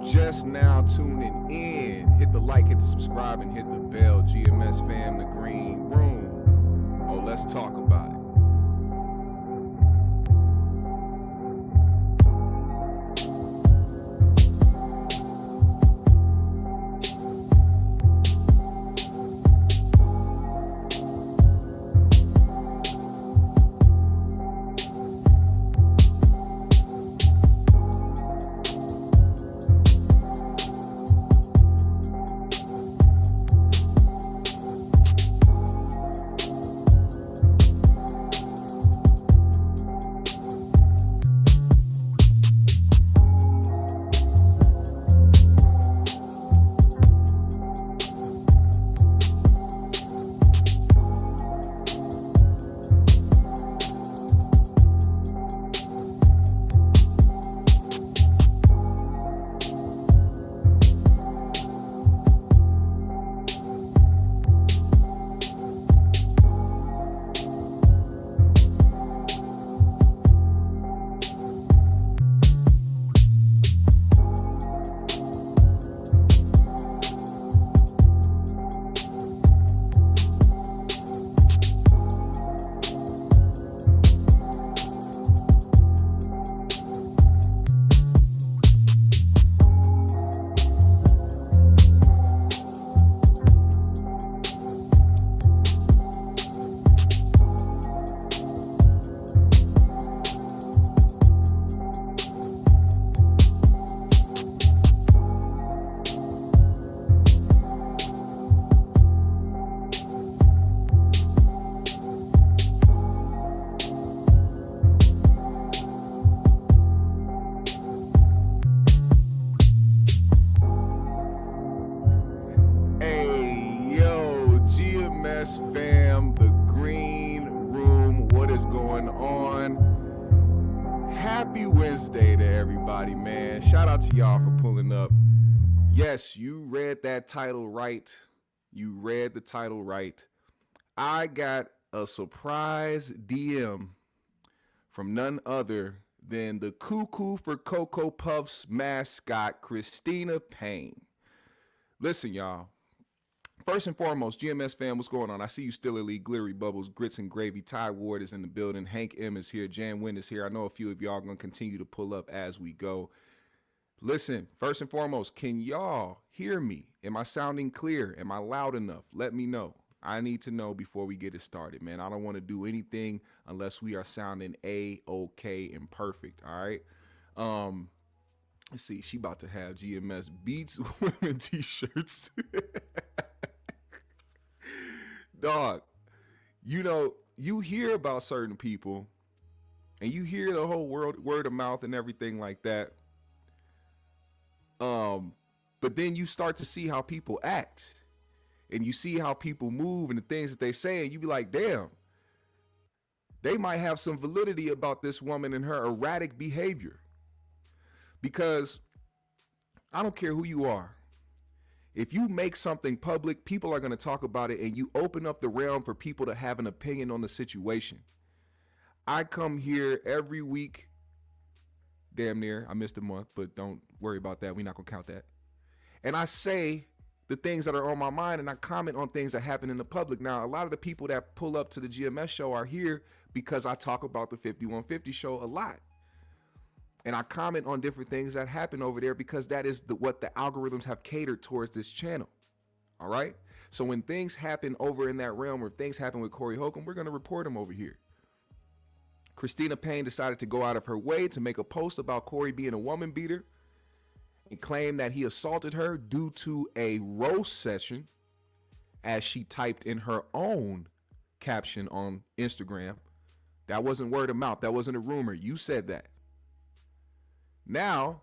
just now tuning in, hit the like, hit the subscribe, and hit the bell. GMS fam, the green room. Oh, let's talk about it. GMS fam, the green room, what is going on? Happy Wednesday to everybody, man. Shout out to y'all for pulling up. Yes, you read that title right. You read the title right. I got a surprise DM from none other than the Cuckoo for Cocoa Puffs mascot, Cristina Payne. Listen, y'all. First and foremost, GMS fam, what's going on? I see you still elite, glittery bubbles, grits and gravy. Ty Ward is in the building. Hank M is here. Jan Wynn is here. I know a few of y'all are going to continue to pull up as we go. Listen, first and foremost, can y'all hear me? Am I sounding clear? Am I loud enough? Let me know. I need to know before we get it started, man. I don't want to do anything unless we are sounding A-OK and perfect, all right? Let's see. She about to have GMS Beats women t-shirts. Dog, you know, you hear about certain people and you hear the whole word of mouth and everything like that. But then you start to see how people act and you see how people move and the things that they say, and you be like, damn, they might have some validity about this woman and her erratic behavior. Because I don't care who you are. If you make something public, people are going to talk about it, and you open up the realm for people to have an opinion on the situation. I come here every week, damn near. I missed a month, but don't worry about that. We're not going to count that. And I say the things that are on my mind, and I comment on things that happen in the public. Now, a lot of the people that pull up to the GMS show are here because I talk about the 5150 show a lot. And I comment on different things that happen over there because that is what the algorithms have catered towards this channel. All right. So when things happen over in that realm, or things happen with Corey Holcomb, we're going to report them over here. Cristina Payne decided to go out of her way to make a post about Corey being a woman beater and claim that he assaulted her due to a roast session, as she typed in her own caption on Instagram. That wasn't word of mouth. That wasn't a rumor. You said that. Now,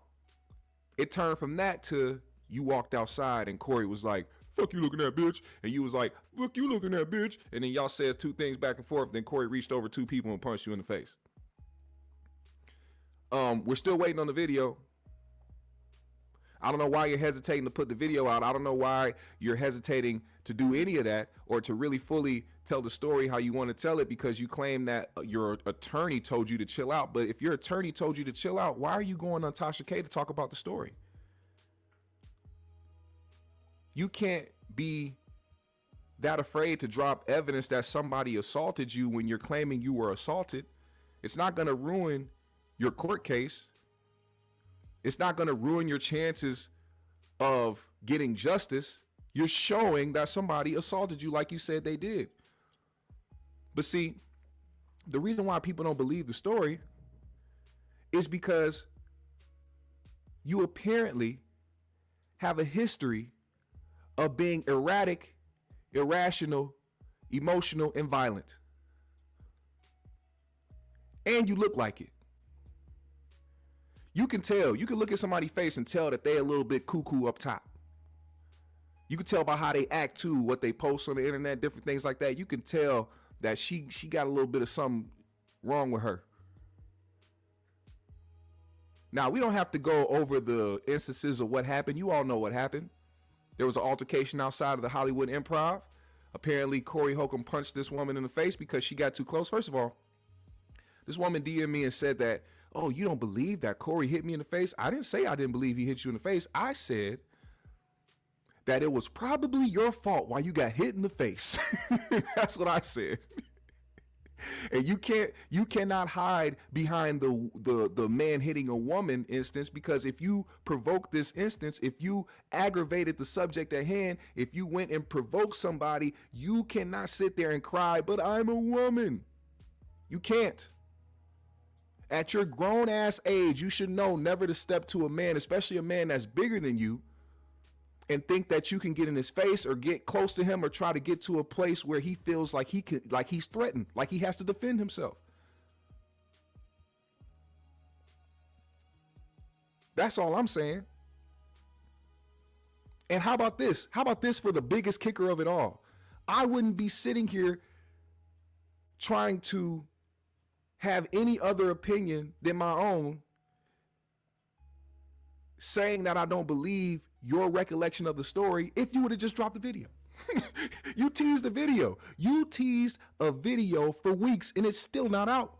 it turned from that to you walked outside and Corey was like, fuck you looking at, bitch. And you was like, fuck you looking at, bitch. And then y'all said two things back and forth. Then Corey reached over two people and punched you in the face. We're still waiting on the video. I don't know why you're hesitating to put the video out. I don't know why you're hesitating to do any of that or to really fully tell the story how you want to tell it, because you claim that your attorney told you to chill out. But if your attorney told you to chill out, why are you going on Tasha K to talk about the story? You can't be that afraid to drop evidence that somebody assaulted you when you're claiming you were assaulted. It's not going to ruin your court case. It's not going to ruin your chances of getting justice. You're showing that somebody assaulted you like you said they did. But see, the reason why people don't believe the story is because you apparently have a history of being erratic, irrational, emotional, and violent. And you look like it. You can tell. You can look at somebody's face and tell that they're a little bit cuckoo up top. You can tell by how they act too, what they post on the internet, different things like that. You can tell that she got a little bit of something wrong with her. Now, we don't have to go over the instances of what happened. You all know what happened. There was an altercation outside of the Hollywood Improv. Apparently, Corey Holcomb punched this woman in the face because she got too close. First of all, this woman DM'd me and said that, oh, you don't believe that Corey hit me in the face? I didn't say I didn't believe he hit you in the face. I said that it was probably your fault why you got hit in the face. That's what I said. And you cannot hide behind the man hitting a woman instance, because if you provoke this instance, if you aggravated the subject at hand, if you went and provoked somebody, you cannot sit there and cry, but I'm a woman. You can't. At your grown ass age, you should know never to step to a man, especially a man that's bigger than you, and think that you can get in his face or get close to him or try to get to a place where he feels like he's threatened, like he has to defend himself. That's all I'm saying. And how about this? How about this for the biggest kicker of it all? I wouldn't be sitting here trying to have any other opinion than my own, saying that I don't believe your recollection of the story if you would have just dropped the video. You teased the video. You teased a video for weeks and it's still not out.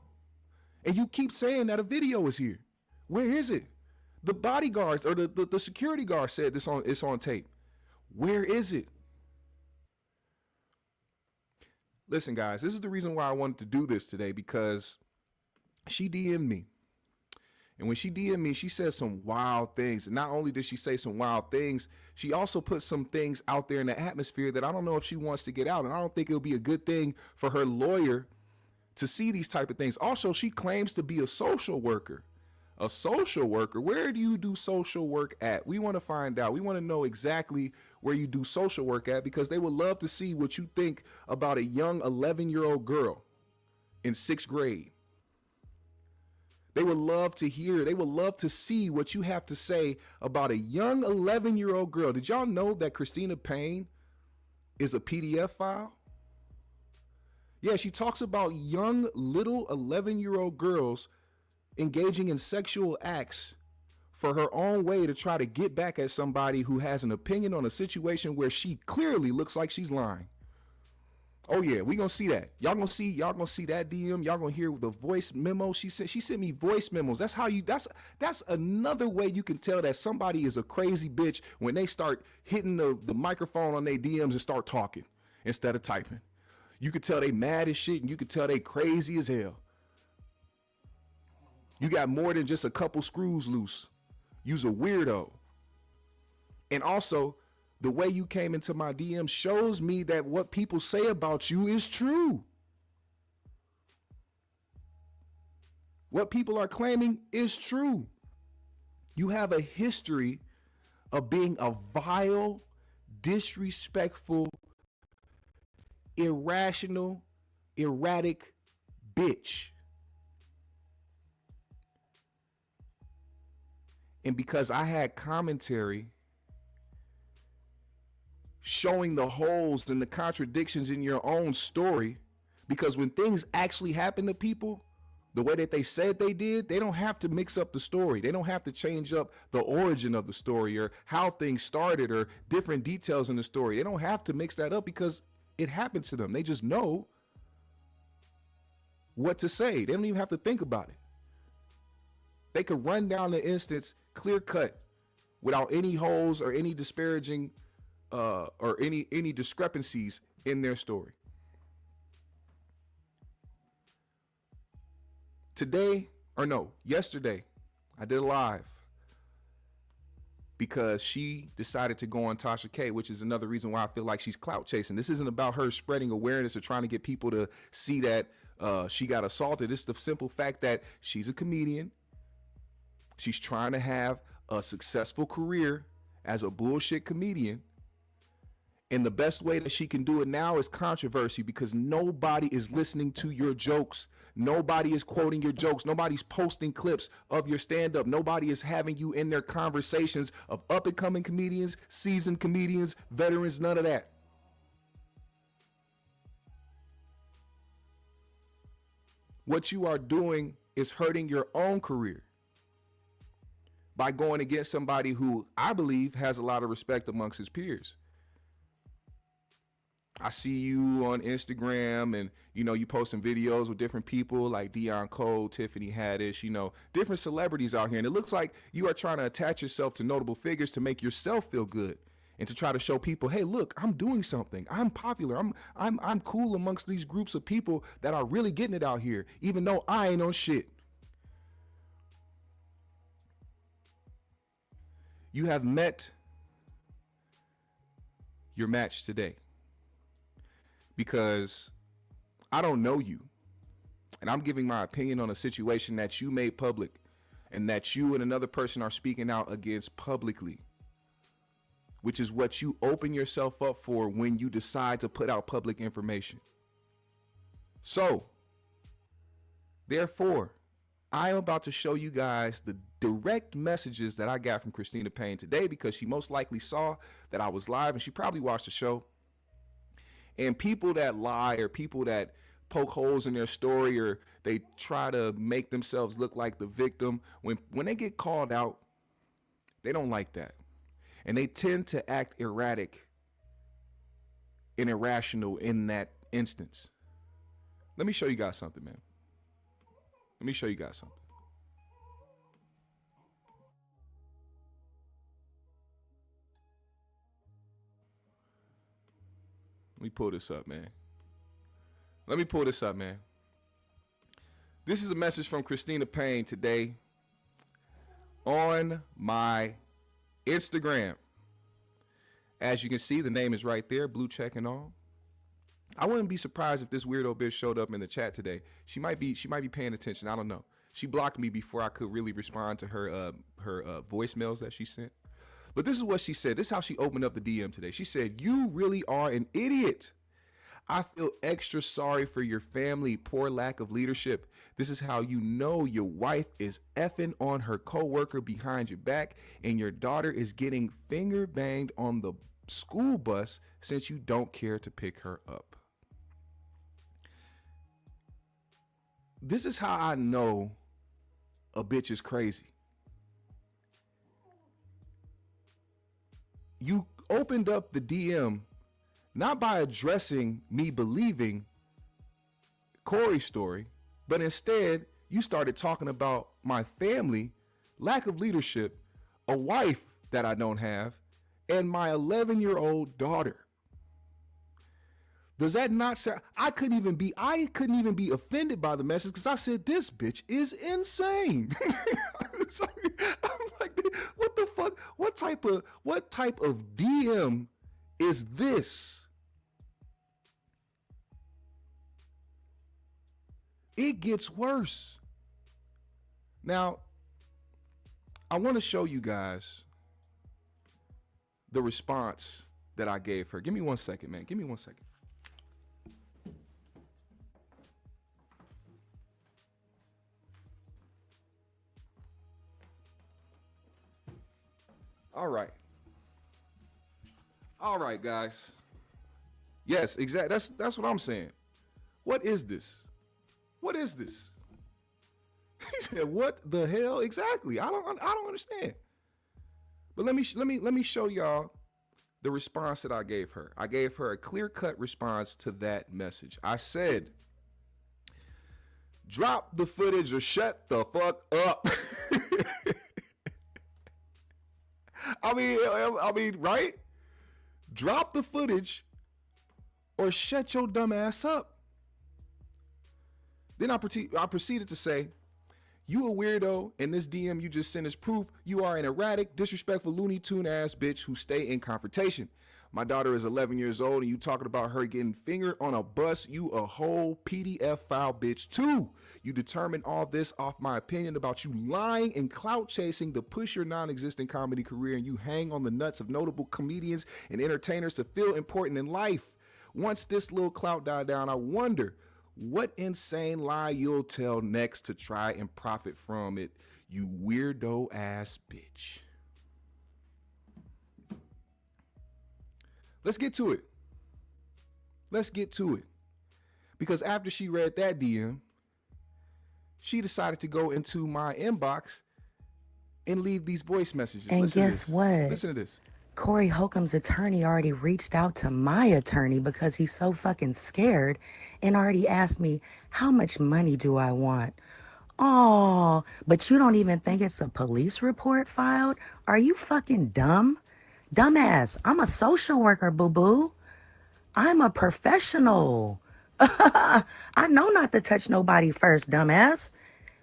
And you keep saying that a video is here. Where is it? The bodyguards or the security guard said it's on tape. Where is it? Listen, guys, this is the reason why I wanted to do this today, because she DM'd me. And when she DM'd me, she said some wild things. And not only did she say some wild things, she also put some things out there in the atmosphere that I don't know if she wants to get out. And I don't think it'll be a good thing for her lawyer to see these type of things. Also, she claims to be a social worker. A social worker? Where do you do social work at? We want to find out. We want to know exactly where you do social work at, because they would love to see what you think about a young 11-year-old girl in 6th grade. They would love to hear, they would love to see what you have to say about a young 11-year-old girl. Did y'all know that Cristina Payne is a PDF file? Yeah, she talks about young little 11-year-old girls engaging in sexual acts for her own way to try to get back at somebody who has an opinion on a situation where she clearly looks like she's lying. Oh yeah, we gonna see that. Y'all gonna see that DM. Y'all gonna hear the voice memo. She sent me voice memos. That's another way you can tell that somebody is a crazy bitch, when they start hitting the microphone on their DMs and start talking instead of typing. You could tell they mad as shit, and you could tell they crazy as hell. You got more than just a couple screws loose. You's a weirdo. And also, the way you came into my DM shows me that what people say about you is true. What people are claiming is true. You have a history of being a vile, disrespectful, irrational, erratic bitch. And because I had commentary showing the holes and the contradictions in your own story, because when things actually happen to people the way that they said they did, they don't have to mix up the story. They don't have to change up the origin of the story or how things started or different details in the story. They don't have to mix that up because it happened to them. They just know what to say. They don't even have to think about it. They could run down the instance clear cut without any holes or any disparaging or any discrepancies in their story. Yesterday, I did a live because she decided to go on Tasha K, which is another reason why I feel like she's clout chasing. This isn't about her spreading awareness or trying to get people to see that she got assaulted. It's the simple fact that she's a comedian. She's trying to have a successful career as a bullshit comedian. And the best way that she can do it now is controversy, because nobody is listening to your jokes. Nobody is quoting your jokes. Nobody's posting clips of your stand-up. Nobody is having you in their conversations of up-and-coming comedians, seasoned comedians, veterans, none of that. What you are doing is hurting your own career by going against somebody who I believe has a lot of respect amongst his peers. I see you on Instagram and, you posting videos with different people like Deion Cole, Tiffany Haddish, different celebrities out here. And it looks like you are trying to attach yourself to notable figures to make yourself feel good and to try to show people, hey, look, I'm doing something. I'm popular. I'm cool amongst these groups of people that are really getting it out here, even though I ain't on shit. You have met your match today. Because I don't know you, and I'm giving my opinion on a situation that you made public and that you and another person are speaking out against publicly, which is what you open yourself up for when you decide to put out public information. So, therefore, I am about to show you guys the direct messages that I got from Cristina Payne today, because she most likely saw that I was live and she probably watched the show. And people that lie or people that poke holes in their story or they try to make themselves look like the victim, when they get called out, they don't like that. And they tend to act erratic and irrational in that instance. Let me show you guys something, man. Let me show you guys something. Let me pull this up, man. This is a message from Cristina Payne today on my Instagram. As you can see, the name is right there, blue check and all. I wouldn't be surprised if this weirdo bitch showed up in the chat today. She might be paying attention. I don't know. She blocked me before I could really respond to her voicemails that she sent. But this is what she said. This is how she opened up the DM today. She said, "You really are an idiot. I feel extra sorry for your family. Poor lack of leadership. This is how you know your wife is effing on her coworker behind your back and your daughter is getting finger banged on the school bus since you don't care to pick her up." This is how I know a bitch is crazy. You opened up the DM not by addressing me believing Corey's story, but instead you started talking about my family, lack of leadership, a wife that I don't have, and my 11-year-old daughter. Does that not sound? I couldn't even be offended by the message because I said this bitch is insane. I'm like, what the fuck? What type of DM is this? It gets worse. Now, I want to show you guys the response that I gave her. Give me 1 second, man. Give me 1 second. All right, guys. Yes, exactly. That's what I'm saying. What is this? What is this? He said, "What the hell?" Exactly. I don't understand. But let me show y'all the response that I gave her. I gave her a clear-cut response to that message. I said, "Drop the footage or shut the fuck up." I mean, right? Drop the footage or shut your dumb ass up. Then I proceeded to say, you a weirdo, and this DM you just sent as proof you are an erratic, disrespectful, Looney Tune ass bitch who stay in confrontation. My daughter is 11 years old, and you talking about her getting fingered on a bus. You a whole PDF file bitch too. You determine all this off my opinion about you lying and clout chasing to push your non-existent comedy career, and you hang on the nuts of notable comedians and entertainers to feel important in life. Once this little clout died down, I wonder what insane lie you'll tell next to try and profit from it, you weirdo ass bitch. Let's get to it. Because after she read that DM, she decided to go into my inbox and leave these voice messages. And guess what? Listen to this. Corey Holcomb's attorney already reached out to my attorney because he's so fucking scared and already asked me, how much money do I want? Oh, but you don't even think it's a police report filed? Are you fucking dumb? Dumbass, I'm a social worker, boo-boo. I'm a professional. I know not to touch nobody first, dumbass.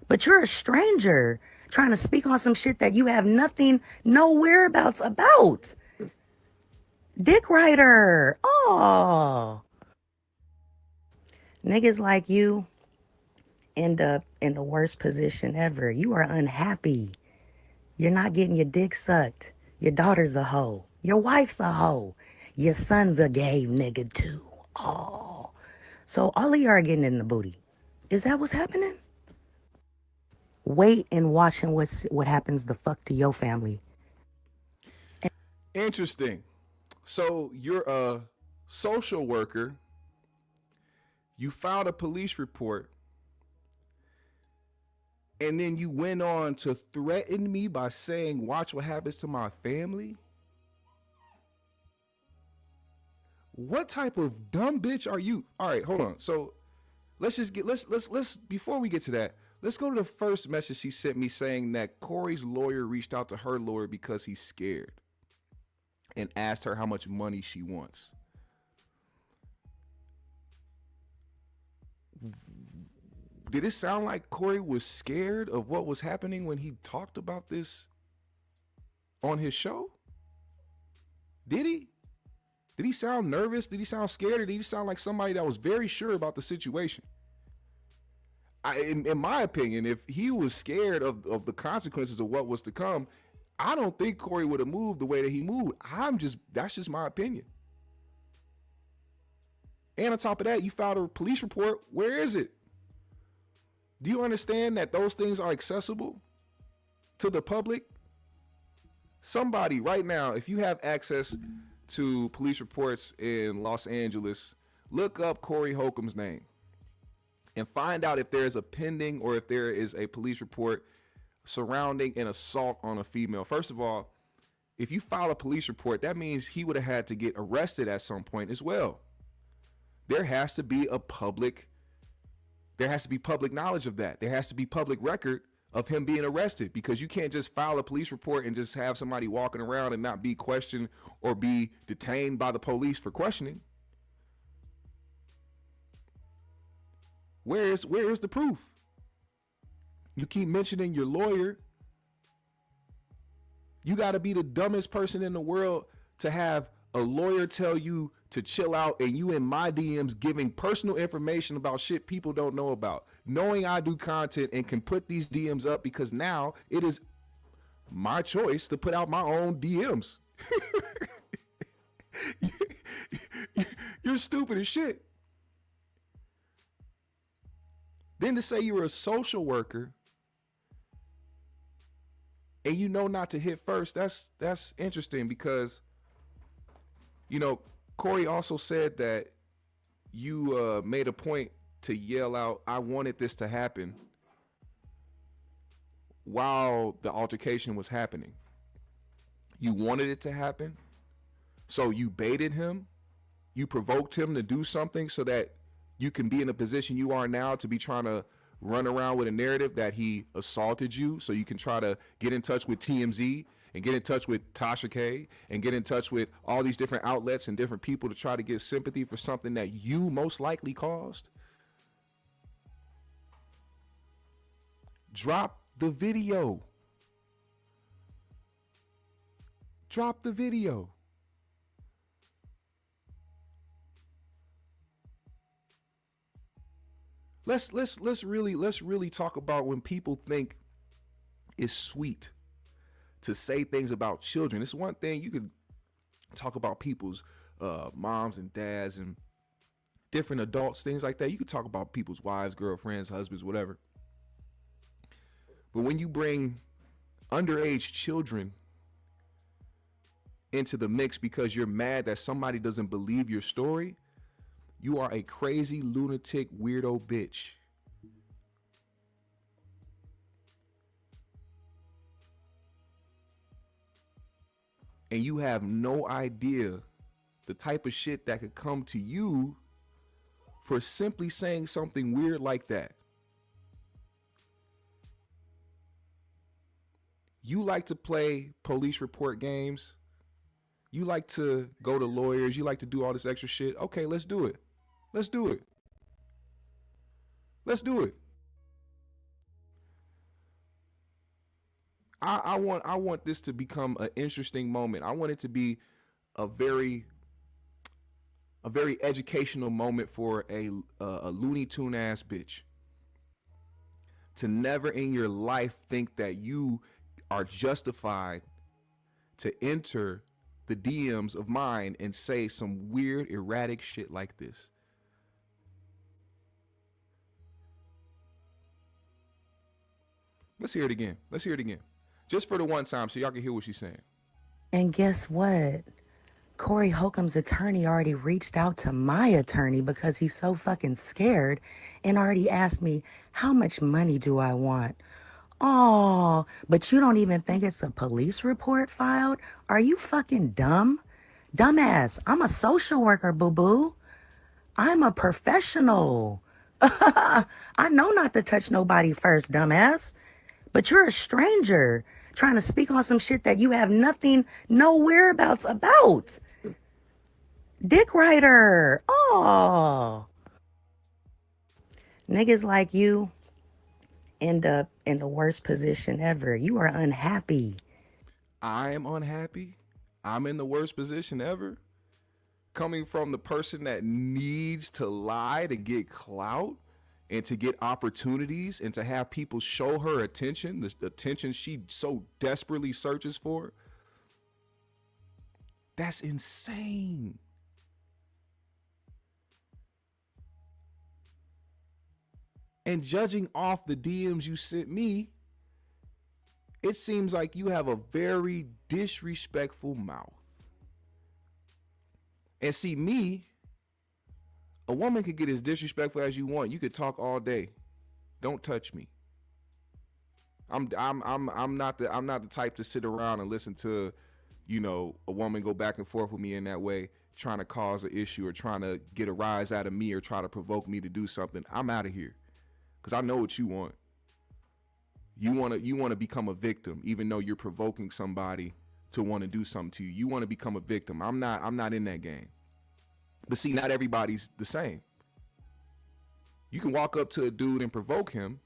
But you're a stranger trying to speak on some shit that you have no whereabouts about. Dick writer. Oh. Niggas like you end up in the worst position ever. You are unhappy. You're not getting your dick sucked. Your daughter's a hoe. Your wife's a hoe. Your son's a gay nigga too. Oh. So all of you are getting in the booty. Is that what's happening? Wait and watching what happens the fuck to your family. Interesting. So you're a social worker. You filed a police report. And then you went on to threaten me by saying, watch what happens to my family? What type of dumb bitch are you? All right, hold on. So let's before we get to that, let's go to the first message she sent me saying that Corey's lawyer reached out to her lawyer because he's scared and asked her how much money she wants. Did it sound like Corey was scared of what was happening when he talked about this on his show? Did he? Did he sound nervous? Did he sound scared? Or did he sound like somebody that was very sure about the situation? In my opinion, if he was scared of the consequences of what was to come, I don't think Corey would have moved the way that he moved. That's just my opinion. And on top of that, you filed a police report. Where is it? Do you understand that those things are accessible to the public? Somebody right now, if you have access to police reports in Los Angeles, look up Corey Holcomb's name and find out if there's a pending or if there is a police report surrounding an assault on a female. First of all, if you file a police report, that means he would have had to get arrested at some point as well. There has to be public knowledge of that. There has to be public record of him being arrested, because you can't just file a police report and just have somebody walking around and not be questioned or be detained by the police for questioning. Where is the proof? You keep mentioning your lawyer. You got to be the dumbest person in the world to have a lawyer tell you to chill out, and you in my DMs giving personal information about shit people don't know about, knowing I do content and can put these DMs up because now it is my choice to put out my own DMs. You're stupid as shit. Then to say you're a social worker and you know not to hit first, that's interesting, because, you know, Corey also said that you made a point to yell out, "I wanted this to happen," while the altercation was happening. You wanted it to happen, so you baited him, you provoked him to do something so that you can be in a position you are now to be trying to run around with a narrative that he assaulted you, so you can try to get in touch with TMZ and get in touch with Tasha K and get in touch with all these different outlets and different people to try to get sympathy for something that you most likely caused? Drop the video. Drop the video. Let's really talk about when people think it's sweet to say things about children. It's one thing you can talk about people's moms and dads and different adults, things like that. You can talk about people's wives, girlfriends, husbands, whatever. But when you bring underage children into the mix because you're mad that somebody doesn't believe your story, you are a crazy, lunatic, weirdo bitch. And you have no idea the type of shit that could come to you for simply saying something weird like that. You like to play police report games. You like to go to lawyers. You like to do all this extra shit. Okay, let's do it. Let's do it. Let's do it. I want this to become an interesting moment. I want it to be a very educational moment for a Looney Tune ass bitch to never in your life think that you are justified to enter the DMs of mine and say some weird, erratic shit like this. Let's hear it again. Let's hear it again. Just for the one time so y'all can hear what she's saying. And guess what? Corey Holcomb's attorney already reached out to my attorney because he's so fucking scared and already asked me, how much money do I want? Oh, but you don't even think it's a police report filed? Are you fucking dumb? Dumbass, I'm a social worker, boo-boo. I'm a professional. I know not to touch nobody first, dumbass. But you're a stranger trying to speak on some shit that you have nothing, no whereabouts about. Dick writer. Oh. Niggas like you end up in the worst position ever. You are unhappy. I am unhappy. I'm in the worst position ever. Coming from the person that needs to lie to get clout and to get opportunities and to have people show her attention, the attention she so desperately searches for. That's insane. And judging off the DMs you sent me, it seems like you have a very disrespectful mouth. And see, me, a woman could get as disrespectful as you want. You could talk all day. Don't touch me. I'm not the type to sit around and listen to, a woman go back and forth with me in that way, trying to cause an issue or trying to get a rise out of me or try to provoke me to do something. I'm out of here. Because I know what you want. You want to become a victim, even though you're provoking somebody to want to do something to you. You want to become a victim. I'm not in that game. But see, not everybody's the same. You can walk up to a dude and provoke him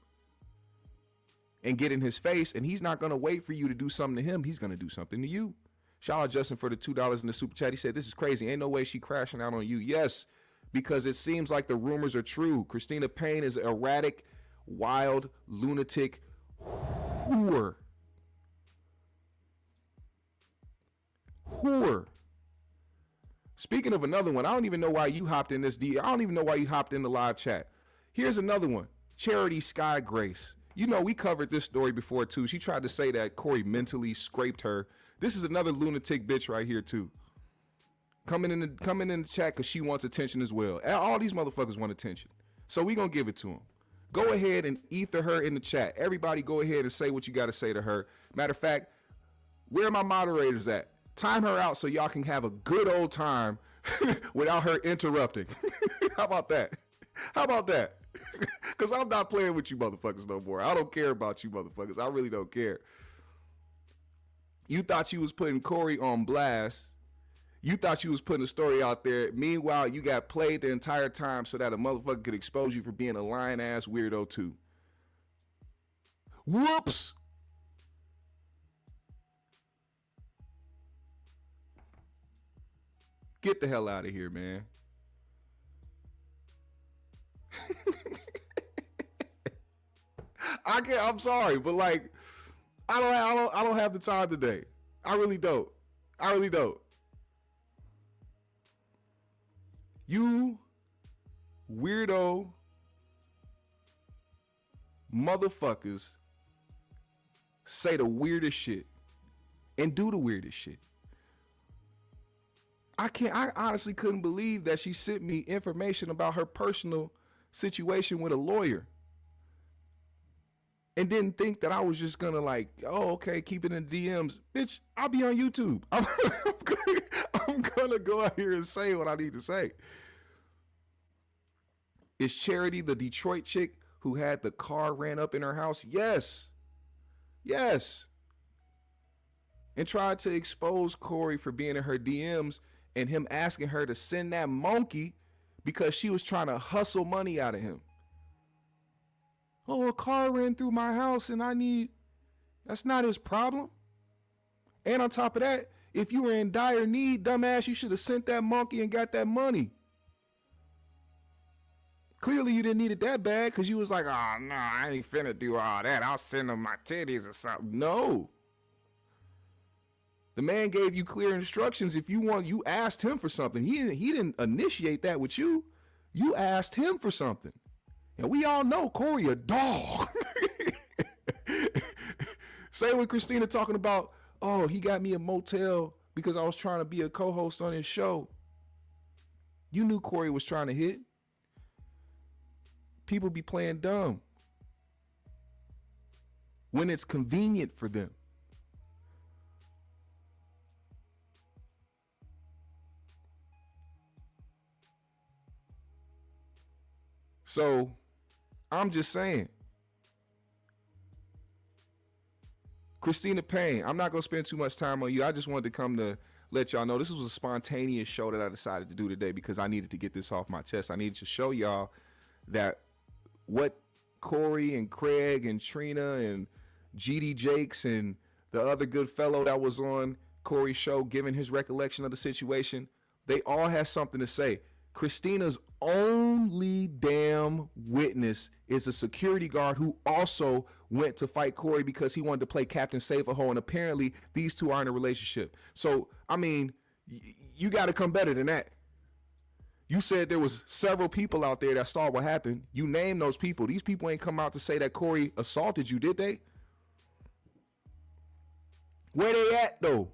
and get in his face, and he's not going to wait for you to do something to him. He's going to do something to you. Shout out Justin for the $2 in the super chat. He said, this is crazy. Ain't no way she crashing out on you. Yes, because it seems like the rumors are true. Cristina Payne is an erratic, wild, lunatic whore. Whore. Speaking of another one, I don't even know why you hopped in this I don't even know why you hopped in the live chat. Here's another one. Charity Sky Grace. We covered this story before too. She tried to say that Corey mentally scraped her. This is another lunatic bitch right here too. Coming in the chat because she wants attention as well. All these motherfuckers want attention. So we gonna give it to them. Go ahead and ether her in the chat. Everybody go ahead and say what you got to say to her. Matter of fact, where are my moderators at? Time her out so y'all can have a good old time without her interrupting. How about that? How about that? Because I'm not playing with you motherfuckers no more. I don't care about you motherfuckers. I really don't care. You thought you was putting Corey on blast. You thought you was putting a story out there. Meanwhile, you got played the entire time so that a motherfucker could expose you for being a lying ass weirdo too. Whoops. Get the hell out of here, man. I'm sorry, but like, I don't have the time today. I really don't. You weirdo motherfuckers say the weirdest shit and do the weirdest shit. I honestly couldn't believe that she sent me information about her personal situation with a lawyer and didn't think that I was just gonna like, oh, okay, keep it in DMs. Bitch, I'll be on YouTube. I'm gonna go out here and say what I need to say. Is Charity the Detroit chick who had the car ran up in her house? Yes. And tried to expose Corey for being in her DMs and him asking her to send that monkey because she was trying to hustle money out of him. Oh, a car ran through my house and that's not his problem. And on top of that, if you were in dire need, dumbass, you should have sent that monkey and got that money. Clearly you didn't need it that bad because you was like, oh, no, I ain't finna do all that. I'll send him my titties or something. No. The man gave you clear instructions. If you asked him for something. He didn't initiate that with you. You asked him for something. And we all know Corey a dog. Same with Cristina talking about, oh, he got me a motel because I was trying to be a co-host on his show. You knew Corey was trying to hit. People be playing dumb when it's convenient for them. So I'm just saying, Cristina Payne, I'm not going to spend too much time on you. I just wanted to come to let y'all know this was a spontaneous show that I decided to do today because I needed to get this off my chest. I needed to show y'all that what Corey and Craig and Trina and GD Jakes and the other good fellow that was on Corey's show giving his recollection of the situation, they all had something to say. Cristina's only damn witness is a security guard who also went to fight Corey because he wanted to play Captain Save-A-Ho, and apparently these two are in a relationship. So, I mean, you got to come better than that. You said there was several people out there that saw what happened. You named those people. These people ain't come out to say that Corey assaulted you, did they? Where they at, though?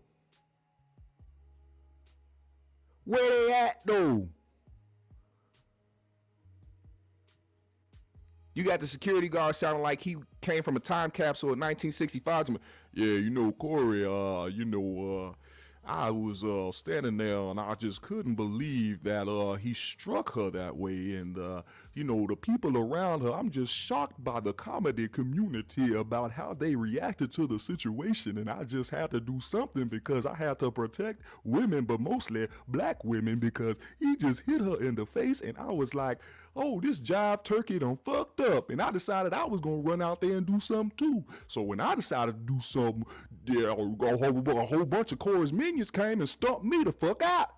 You got the security guard sounding like he came from a time capsule in 1965. Yeah, Corey, I was standing there and I just couldn't believe that he struck her that way. And, the people around her, I'm just shocked by the comedy community about how they reacted to the situation. And I just had to do something because I had to protect women, but mostly black women, because he just hit her in the face. And I was like, oh, this jive turkey done fucked up. And I decided I was going to run out there and do something too. So when I decided to do something, a whole bunch of Corey's minions came and stumped me the fuck out.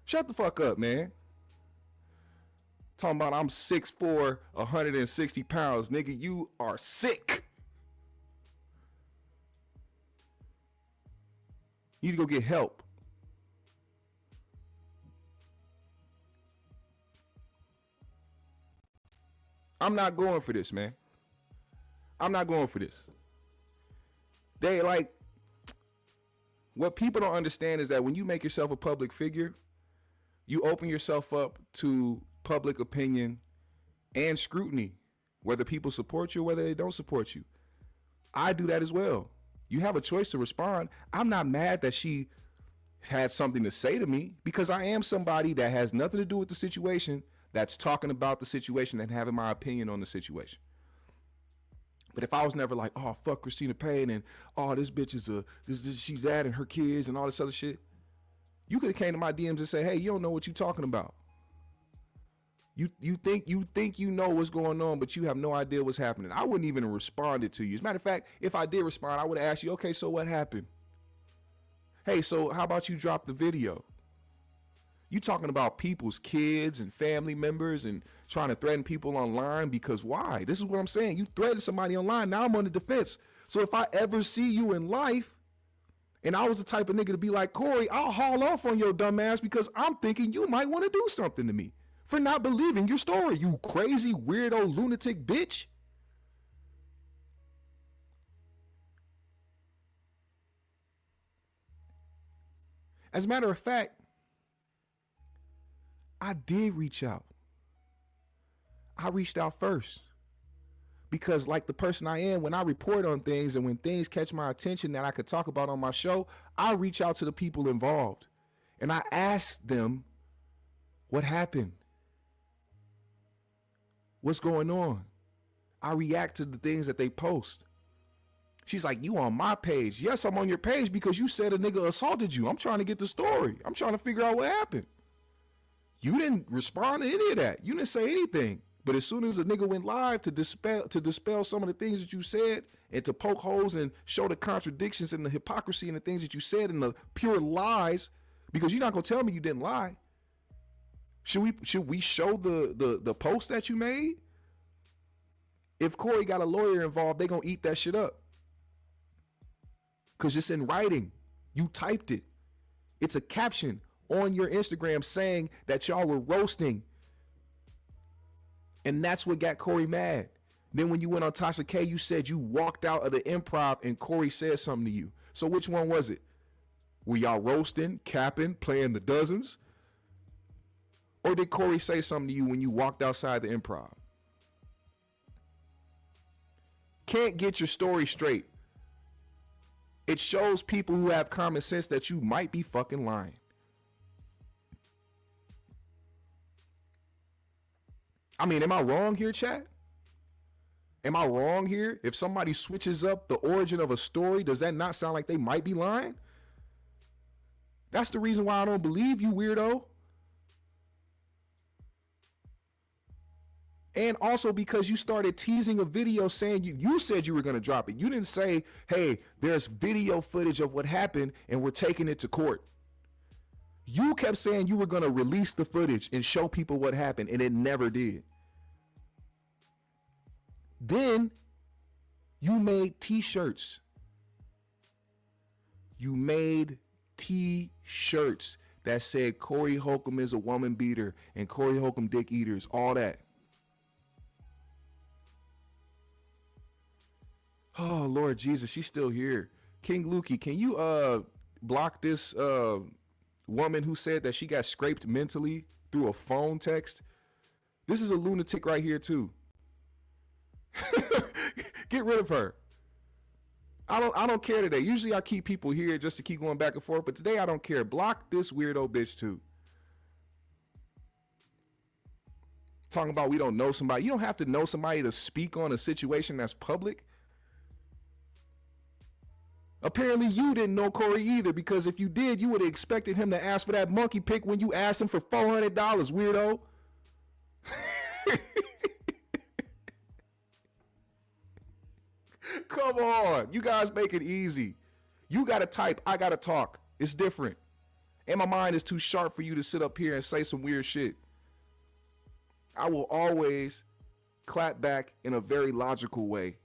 Shut the fuck up, man. Talking about I'm 6'4", 160 pounds. Nigga, you are sick. You need to go get help. I'm not going for this, man. I'm not going for this. What people don't understand is that when you make yourself a public figure, you open yourself up to public opinion and scrutiny, whether people support you or whether they don't support you. I do that as well. You have a choice to respond. I'm not mad that she had something to say to me because I am somebody that has nothing to do with the situation, that's talking about the situation and having my opinion on the situation. But if I was never like, oh, fuck Cristina Payne and oh, this bitch is she's that and her kids and all this other shit, you could have came to my DMs and say, hey, you don't know what you're talking about. You think you know what's going on, but you have no idea what's happening. I wouldn't even have responded to you. As a matter of fact, if I did respond, I would have asked you, okay, so what happened? Hey, so how about you drop the video? You talking about people's kids and family members and trying to threaten people online because why? This is what I'm saying. You threatened somebody online. Now I'm on the defense. So if I ever see you in life and I was the type of nigga to be like, Corey, I'll haul off on your dumb ass because I'm thinking you might want to do something to me for not believing your story, you crazy, weirdo, lunatic bitch. As a matter of fact, I did reach out. I reached out first because like the person I am, when I report on things and when things catch my attention that I could talk about on my show, I reach out to the people involved and I ask them what happened. What's going on? I react to the things that they post. She's like, you on my page. Yes, I'm on your page because you said a nigga assaulted you. I'm trying to get the story. I'm trying to figure out what happened. You didn't respond to any of that. You didn't say anything. But as soon as a nigga went live to dispel some of the things that you said and to poke holes and show the contradictions and the hypocrisy and the things that you said and the pure lies, because you're not gonna tell me you didn't lie. Should we show the post that you made? If Corey got a lawyer involved, they gonna eat that shit up. Cause it's in writing. You typed it. It's a caption on your Instagram saying that y'all were roasting. And that's what got Corey mad. Then when you went on Tasha K, you said you walked out of the improv and Corey said something to you. So which one was it? Were y'all roasting, capping, playing the dozens? Or did Corey say something to you when you walked outside the improv? Can't get your story straight. It shows people who have common sense that you might be fucking lying. I mean, am I wrong here, chat? Am I wrong here? If somebody switches up the origin of a story, does that not sound like they might be lying? That's the reason why I don't believe you, weirdo. And also because you started teasing a video saying you said you were going to drop it. You didn't say, hey, there's video footage of what happened and we're taking it to court. You kept saying you were going to release the footage and show people what happened, and it never did. Then you made t-shirts. You made t-shirts that said Corey Holcomb is a woman beater and Corey Holcomb dick eaters, all that. Oh, Lord Jesus, she's still here. King Lukey, can you block this woman who said that she got scraped mentally through a phone text? This is a lunatic right here too. Get rid of her. I don't care today. Usually I keep people here just to keep going back and forth, but today I don't care. Block this weirdo bitch too. Talking about we don't know somebody. You don't have to know somebody to speak on a situation that's public. Apparently you didn't know Corey either, because if you did, you would have expected him to ask for that monkey pic when you asked him for $400, weirdo. Come on. You guys make it easy. You got to type, I got to talk. It's different. And my mind is too sharp for you to sit up here and say some weird shit. I will always clap back in a very logical way.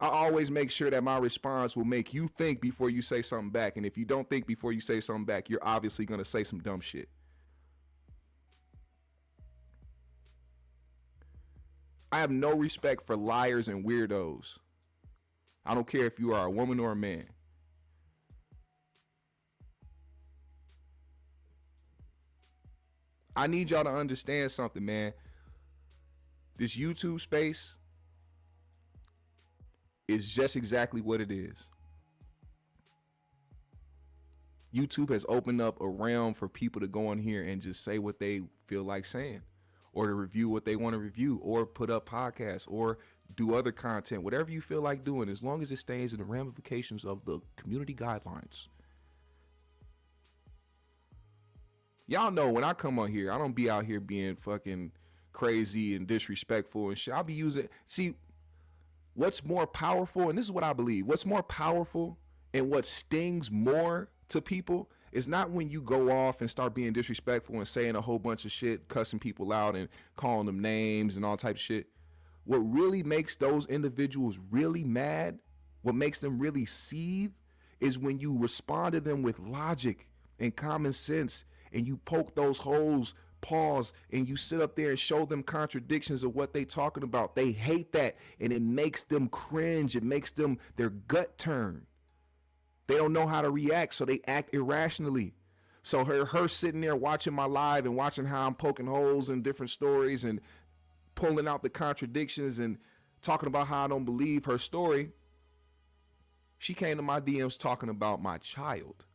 I always make sure that my response will make you think before you say something back. And if you don't think before you say something back, you're obviously going to say some dumb shit. I have no respect for liars and weirdos. I don't care if you are a woman or a man. I need y'all to understand something, man. This YouTube space is just exactly what it is. YouTube has opened up a realm for people to go in here and just say what they feel like saying, or to review what they want to review, or put up podcasts, or do other content, whatever you feel like doing, as long as it stays in the ramifications of the community guidelines. Y'all know when I come on here, I don't be out here being fucking crazy and disrespectful and shit. I'll be using, see, what's more powerful, and this is what I believe, what's more powerful and what stings more to people is not when you go off and start being disrespectful and saying a whole bunch of shit, cussing people out and calling them names and all types of shit. What really makes those individuals really mad, what makes them really seethe, is when you respond to them with logic and common sense, and you poke those holes, pause, and you sit up there and show them contradictions of what they talking about. They hate that, and it makes them cringe. It makes them, their gut turn. They don't know how to react, so they act irrationally. So her sitting there watching my live and watching how I'm poking holes in different stories and pulling out the contradictions and talking about how I don't believe her story, she came to my DMs talking about my child.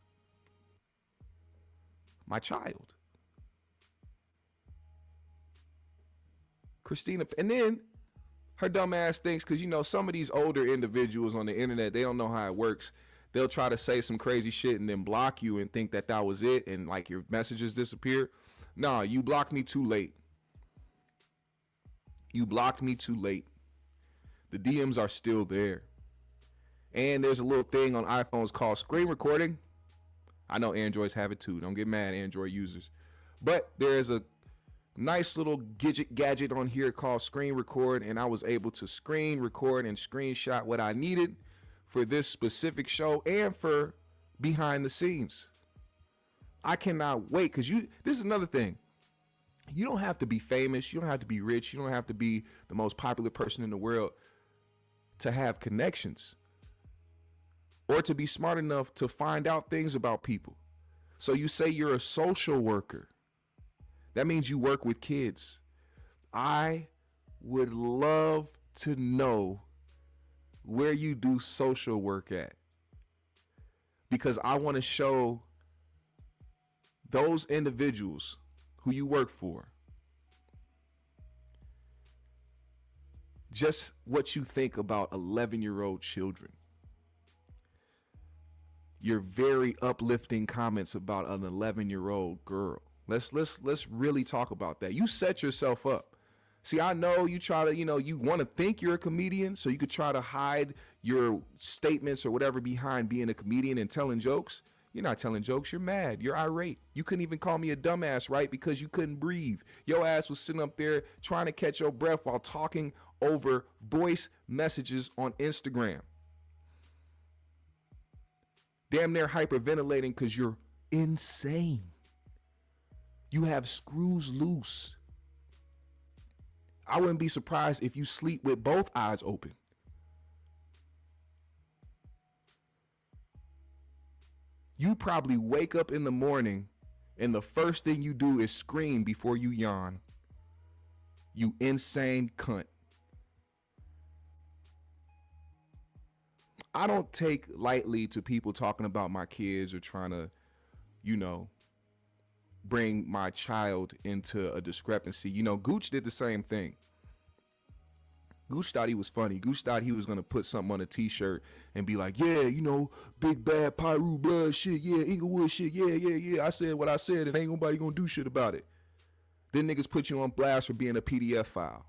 My child. Cristina, and then her dumb ass thinks, because you know some of these older individuals on the internet, they don't know how it works. They'll try to say some crazy shit and then block you and think that that was it, and like your messages disappear. Nah, you blocked me too late. You blocked me too late. The DMs are still there. And there's a little thing on iPhones called screen recording. I know Androids have it too. Don't get mad, Android users. But there's a nice little gadget on here called screen record, and I was able to screen record and screenshot what I needed for this specific show and for behind the scenes. I cannot wait, because this is another thing. You don't have to be famous. You don't have to be rich. You don't have to be the most popular person in the world to have connections or to be smart enough to find out things about people. So you say you're a social worker. That means you work with kids. I would love to know where you do social work at, because I want to show those individuals who you work for just what you think about 11-year-old children. Your very uplifting comments about an 11-year-old girl. Let's really talk about that. You set yourself up. See, I know you try to, you want to think you're a comedian, so you could try to hide your statements or whatever behind being a comedian and telling jokes. You're not telling jokes. You're mad. You're irate. You couldn't even call me a dumbass, right? Because you couldn't breathe. Your ass was sitting up there trying to catch your breath while talking over voice messages on Instagram. Damn near hyperventilating because you're insane. You have screws loose. I wouldn't be surprised if you sleep with both eyes open. You probably wake up in the morning and the first thing you do is scream before you yawn. You insane cunt. I don't take lightly to people talking about my kids or trying to, bring my child into a discrepancy. Gooch did the same thing. Gooch thought he was funny. Gooch thought he was going to put something on a t-shirt and be like, yeah, big bad Pyru blood shit. Yeah, Inglewood shit. Yeah. I said what I said and ain't nobody going to do shit about it. Then niggas put you on blast for being a PDF file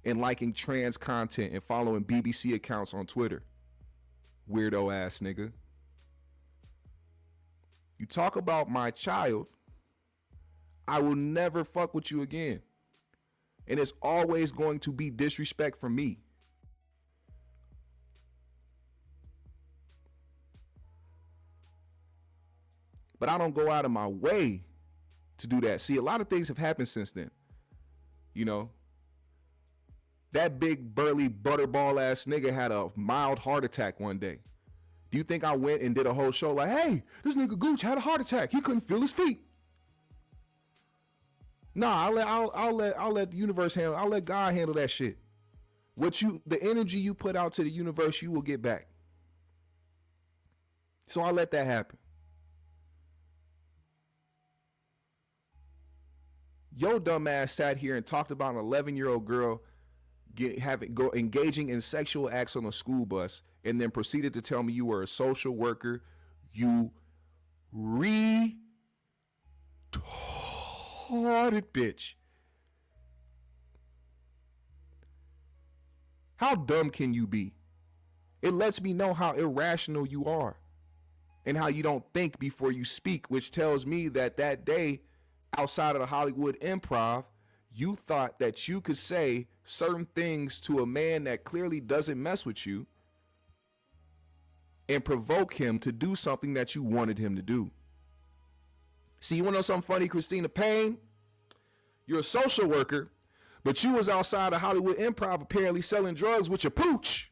and liking trans content and following BBC accounts on Twitter. Weirdo ass nigga. You talk about my child, I will never fuck with you again. And it's always going to be disrespect from me. But I don't go out of my way to do that. See, a lot of things have happened since then. That big burly butterball ass nigga had a mild heart attack one day. Do you think I went and did a whole show like, hey, this nigga Gooch had a heart attack. He couldn't feel his feet. Nah, I'll let the universe handle. I'll let God handle that shit. The energy you put out to the universe, you will get back. So I'll let that happen. Your dumb ass sat here and talked about an 11-year-old girl engaging in sexual acts on a school bus, and then proceeded to tell me you were a social worker. You retarded bitch. How dumb can you be? It lets me know how irrational you are and how you don't think before you speak, which tells me that that day outside of the Hollywood Improv, you thought that you could say certain things to a man that clearly doesn't mess with you and provoke him to do something that you wanted him to do. See, you want to know something funny, Cristina Payne? You're a social worker, but you was outside of Hollywood Improv apparently selling drugs with your pooch.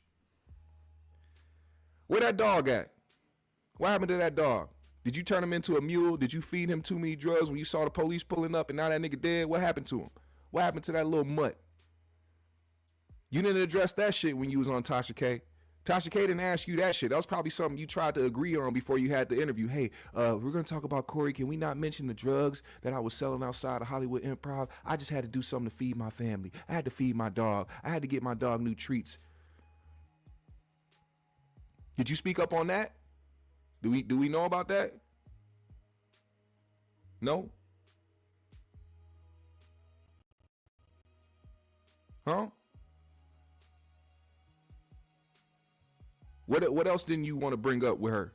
Where that dog at? What happened to that dog? Did you turn him into a mule? Did you feed him too many drugs when you saw the police pulling up and now that nigga dead? What happened to him? What happened to that little mutt? You didn't address that shit when you was on Tasha K. Tasha K didn't ask you that shit. That was probably something you tried to agree on before you had the interview. Hey, we're going to talk about Corey. Can we not mention the drugs that I was selling outside of Hollywood Improv? I just had to do something to feed my family. I had to feed my dog. I had to get my dog new treats. Did you speak up on that? Do we know about that? No? Huh? What else didn't you want to bring up with her?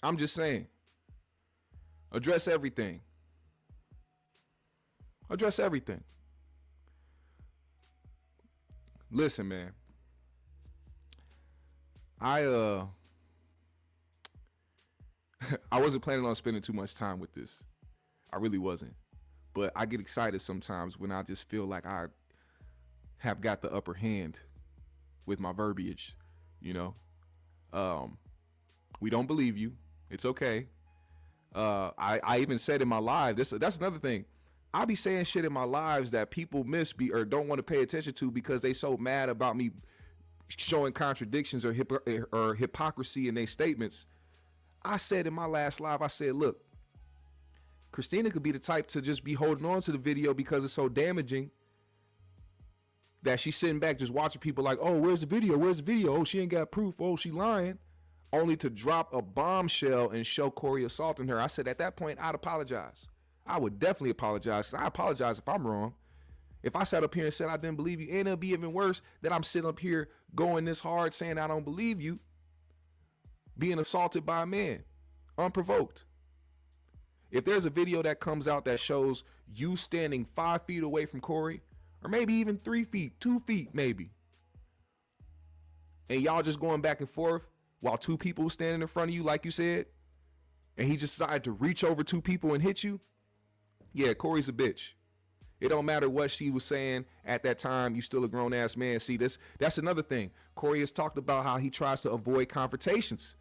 I'm just saying. Address everything. Address everything. Listen, man. I wasn't planning on spending too much time with this. I really wasn't. But I get excited sometimes when I just feel like I have got the upper hand with my verbiage, you know. We don't believe you. It's okay. I even said in my live, that's another thing. I be saying shit in my lives that people miss or don't want to pay attention to because they so mad about me showing contradictions or hypocrisy in their statements. I said in my last live, I said, look, Cristina could be the type to just be holding on to the video because it's so damaging that she's sitting back just watching people like, oh, where's the video? Where's the video? Oh, she ain't got proof. Oh, she lying. Only to drop a bombshell and show Corey assaulting her. I said at that point, I'd apologize. I would definitely apologize. I apologize if I'm wrong. If I sat up here and said I didn't believe you, and it'll be even worse that I'm sitting up here going this hard saying I don't believe you, being assaulted by a man, unprovoked. If there's a video that comes out that shows you standing 5 feet away from Corey, or maybe even 3 feet, 2 feet maybe, and y'all just going back and forth while two people standing in front of you like you said, and he just decided to reach over two people and hit you, yeah, Corey's a bitch. It don't matter what she was saying at that time. You still a grown ass man. See, that's another thing. Corey has talked about how he tries to avoid confrontations.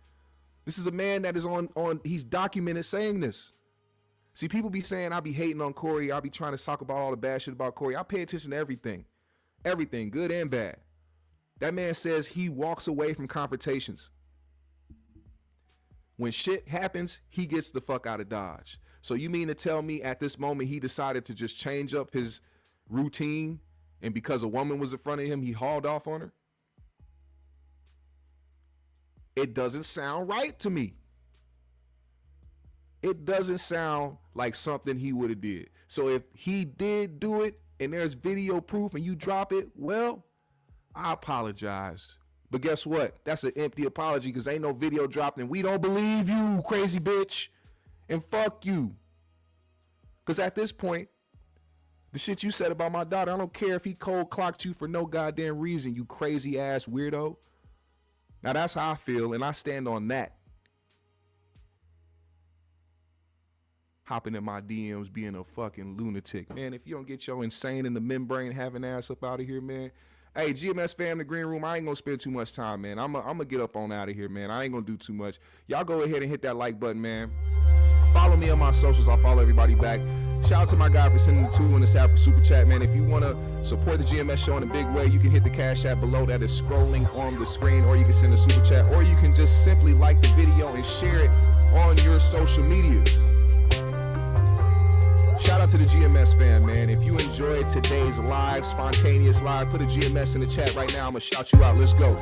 This is a man that is he's documented saying this. See, people be saying I be hating on Corey. I be trying to talk about all the bad shit about Corey. I pay attention to everything. Everything, good and bad. That man says he walks away from confrontations. When shit happens, he gets the fuck out of Dodge. So you mean to tell me at this moment he decided to just change up his routine, and because a woman was in front of him, he hauled off on her? It doesn't sound right to me. It doesn't sound like something he would have did. So if he did do it and there's video proof and you drop it, well, I apologize. But guess what? That's an empty apology because ain't no video dropped and we don't believe you, crazy bitch. And fuck you. Because at this point, the shit you said about my daughter, I don't care if he cold clocked you for no goddamn reason, you crazy ass weirdo. Now that's how I feel, and I stand on that. Hopping in my DMs, being a fucking lunatic. Man, if you don't get your insane in the membrane having ass up out of here, man. Hey, GMS fam, the green room, I ain't gonna spend too much time, man. I'm gonna get up on out of here, man. I ain't gonna do too much. Y'all go ahead and hit that like button, man. Follow me. me on my socials. I'll follow everybody back. Shout out to my guy for sending the 2 in the super chat, man. If you want to support the GMS show in a big way, you can hit the Cash App below that is scrolling on the screen, or you can send a super chat, or you can just simply like the video and share it on your social medias. Shout out to the GMS fam, man. If you enjoyed today's live, spontaneous live, put a GMS in the chat right now. I'm going to shout you out. Let's go.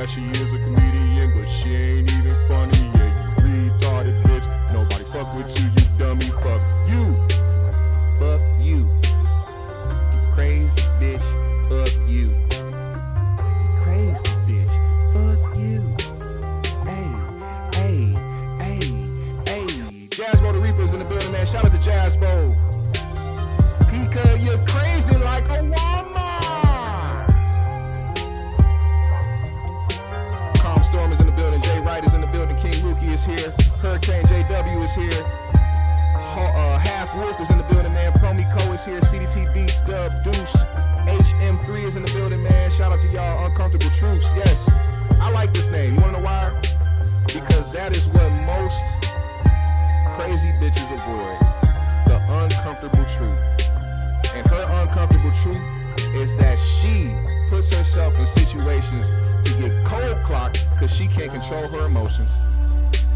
She is a comedian, but she ain't even funny. Yeah, you retarded bitch. Nobody fuck with you, you dummy. Fuck you. Fuck you. You crazy bitch. Fuck you. You crazy bitch. Fuck you. Hey. Jazzbo the Reaper's in the building, man. Shout out to Jazzbo. Pika, you're crazy like a woman. Storm is in the building, Jay Wright is in the building, King Lukey is here, Hurricane JW is here, Half Wolf is in the building, man, Promico is here, CDT Beats, Dub, Deuce, HM3 is in the building, man. Shout out to y'all, Uncomfortable Truths. Yes, I like this name. You wanna know why? Because that is what most crazy bitches avoid, the uncomfortable truth. And her uncomfortable truth is that she puts herself in situations to get cold clocked because she can't control her emotions.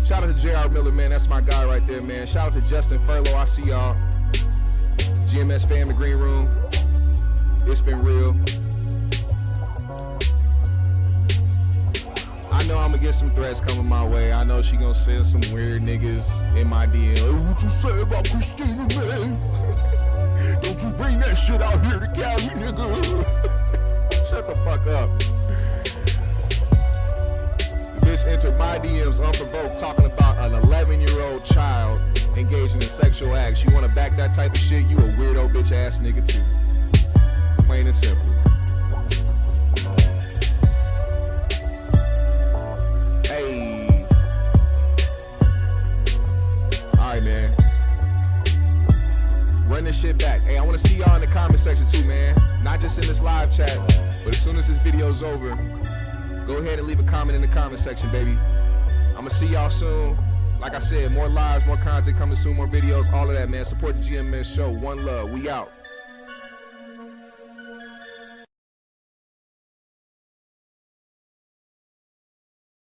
Shout out to J.R. Miller, man. That's my guy right there, man. Shout out to Justin Furlow. I see y'all. GMS fam in the green room. It's been real. I know I'm gonna get some threats coming my way. I know she gonna send some weird niggas in my DM. Hey, what you say about Cristina, man? Don't you bring that shit out here to Cali, nigga. Shut the fuck up. Bitch entered my DMs unprovoked talking about an 11-year-old child engaging in sexual acts. You want to back that type of shit? You a weirdo bitch ass nigga too. Plain and simple. Hey. Alright, man. Run this shit back. Hey, I want to see y'all in the comment section too, man. Not just in this live chat, but as soon as this video's over, go ahead and leave a comment in the comment section, baby. I'm gonna see y'all soon. Like I said, more lives, more content coming soon, more videos, all of that, man. Support the GMS show. One love. We out.